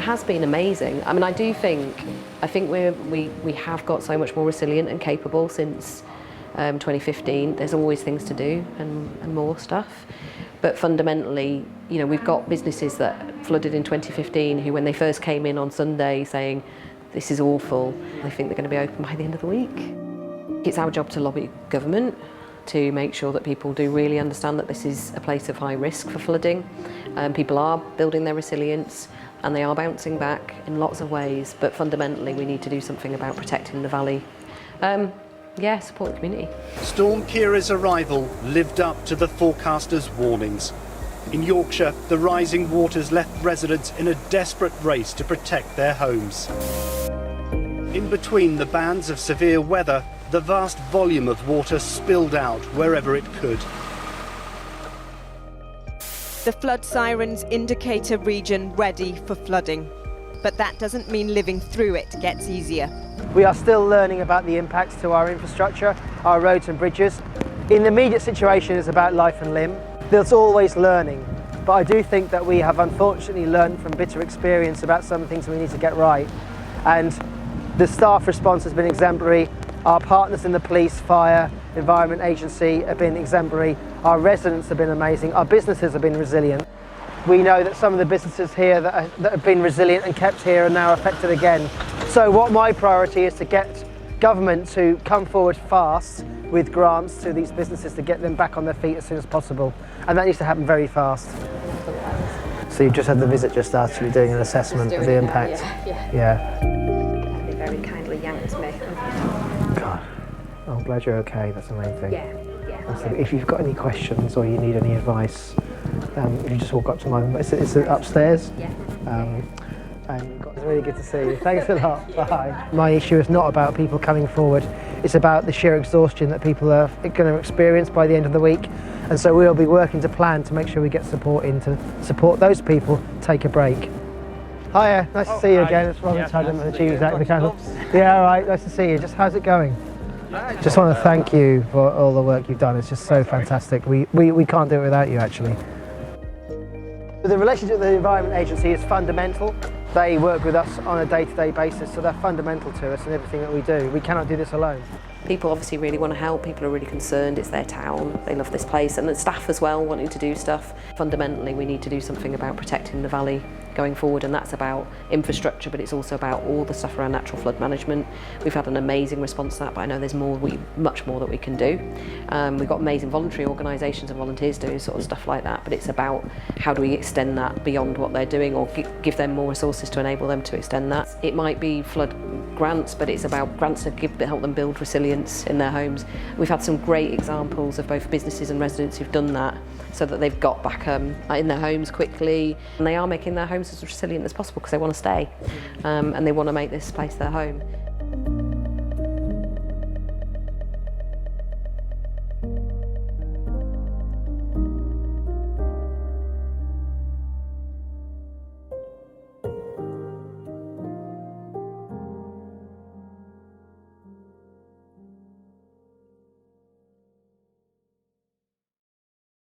has been amazing. I mean, I think we have got so much more resilient and capable since 2015. There's always things to do and more stuff. But fundamentally, you know, we've got businesses that flooded in 2015 who, when they first came in on Sunday saying, this is awful, they think they're going to be open by the end of the week. It's our job to lobby government to make sure that people do really understand that this is a place of high risk for flooding. People are building their resilience and they are bouncing back in lots of ways, but fundamentally we need to do something about protecting the valley. Yeah, support the community. Storm Ciara's arrival lived up to the forecasters' warnings. In Yorkshire, the rising waters left residents in a desperate race to protect their homes. In between the bands of severe weather, the vast volume of water spilled out wherever it could. The flood sirens indicate a region ready for flooding, but that doesn't mean living through it gets easier. We are still learning about the impacts to our infrastructure, our roads and bridges. In the immediate situation, it's about life and limb. There's always learning, but I do think that we have unfortunately learned from bitter experience about some things we need to get right. And the staff response has been exemplary. Our partners in the police, fire, environment agency have been exemplary. Our residents have been amazing. Our businesses have been resilient. We know that some of the businesses here that have been resilient and kept here are now affected again. So what my priority is to get government to come forward fast with grants to these businesses to get them back on their feet as soon as possible. And that needs to happen very fast. So you've just had the visit just actually doing an assessment of the impact? Yeah. They very kindly yanked me. God, I'm glad you're okay, that's the main thing. Yeah. If you've got any questions or you need any advice, if you just walk up to mine, it's upstairs. Yeah. And it's really good to see you. Thanks a lot. Bye. My issue is not about people coming forward. It's about the sheer exhaustion that people are going to experience by the end of the week. And so we'll be working to plan to make sure we get support in to support those people take a break. Hiya, nice to see you again. It's Robin Tudham from the Chief Executive Council. Yeah, all right, nice to see you. Just how's it going? Just want to thank you for all the work you've done. It's just so fantastic. We can't do it without you, actually. The relationship with the Environment Agency is fundamental. They work with us on a day-to-day basis, so they're fundamental to us and everything that we do. We cannot do this alone. People obviously really want to help, people are really concerned, it's their town, they love this place, and the staff as well wanting to do stuff. Fundamentally we need to do something about protecting the valley going forward, and that's about infrastructure, but it's also about all the stuff around natural flood management. We've had an amazing response to that, but I know there's much more that we can do. We've got amazing voluntary organisations and volunteers doing sort of stuff like that, but it's about how do we extend that beyond what they're doing, or give them more resources to enable them to extend that. It might be flood grants, but it's about grants to help them build resilience in their homes. We've had some great examples of both businesses and residents who've done that, so that they've got back in their homes quickly, and they are making their homes as resilient as possible because they want to stay and they want to make this place their home.